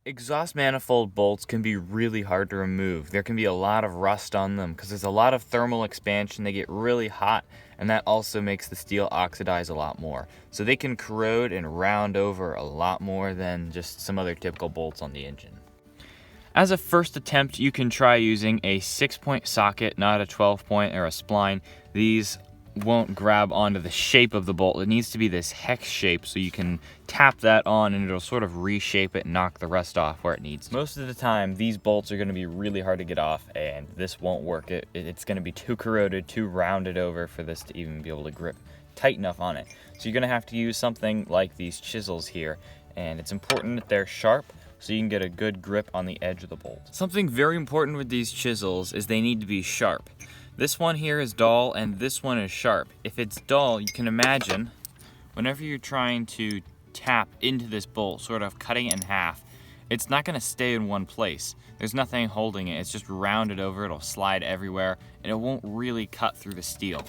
Exhaust manifold bolts can be really hard to remove. There can be a lot of rust on them because there's a lot of thermal expansion. They get really hot, and that also makes the steel oxidize a lot more. So they can corrode and round over a lot more than just some other typical bolts on the engine. As a first attempt, you can try using a 6-point socket, not a 12-point or a spline. These won't grab onto the shape of the bolt. It needs to be this hex shape, so you can tap that on and it'll sort of reshape it and knock the rust off where it needs to. Most of the time, these bolts are going to be really hard to get off, and this won't work. It's going to be too corroded, too rounded over for this to even be able to grip tight enough on it. So you're going to have to use something like these chisels here, and it's important that they're sharp so you can get a good grip on the edge of the bolt. Something very important with these chisels is they need to be sharp. This one here is dull and this one is sharp. If it's dull, you can imagine whenever you're trying to tap into this bolt, sort of cutting it in half, it's not going to stay in one place. There's nothing holding it. It's just rounded over. It'll slide everywhere and it won't really cut through the steel.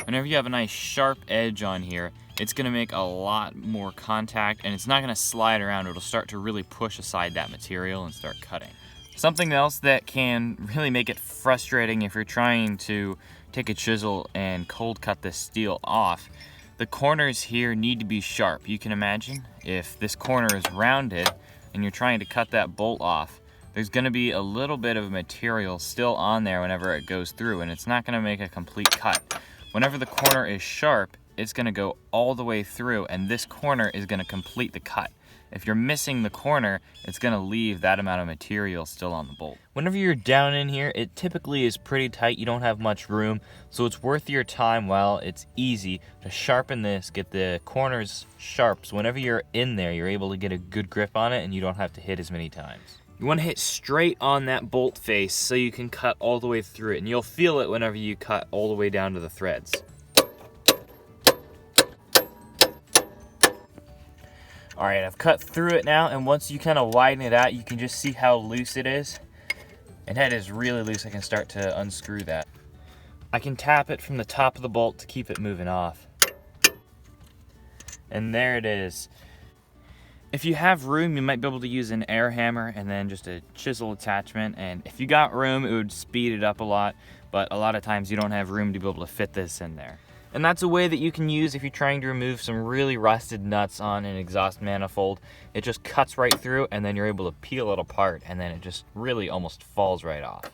Whenever you have a nice sharp edge on here, it's going to make a lot more contact and it's not going to slide around. It'll start to really push aside that material and start cutting. Something else that can really make it frustrating if you're trying to take a chisel and cold cut this steel off, the corners here need to be sharp. You can imagine if this corner is rounded and you're trying to cut that bolt off, there's going to be a little bit of material still on there whenever it goes through, and it's not going to make a complete cut. Whenever the corner is sharp, it's going to go all the way through, and this corner is going to complete the cut. If you're missing the corner, it's going to leave that amount of material still on the bolt. Whenever you're down in here, it typically is pretty tight. You don't have much room, so it's worth your time while it's easy to sharpen this, get the corners sharp, so whenever you're in there, you're able to get a good grip on it and you don't have to hit as many times. You want to hit straight on that bolt face so you can cut all the way through it, and you'll feel it whenever you cut all the way down to the threads. Alright, I've cut through it now, and once you kind of widen it out, you can just see how loose it is. And that is really loose. I can start to unscrew that. I can tap it from the top of the bolt to keep it moving off. And there it is. If you have room, you might be able to use an air hammer and then just a chisel attachment. And if you got room, it would speed it up a lot. But a lot of times you don't have room to be able to fit this in there. And that's a way that you can use if you're trying to remove some really rusted nuts on an exhaust manifold. It just cuts right through and then you're able to peel it apart and then it just really almost falls right off.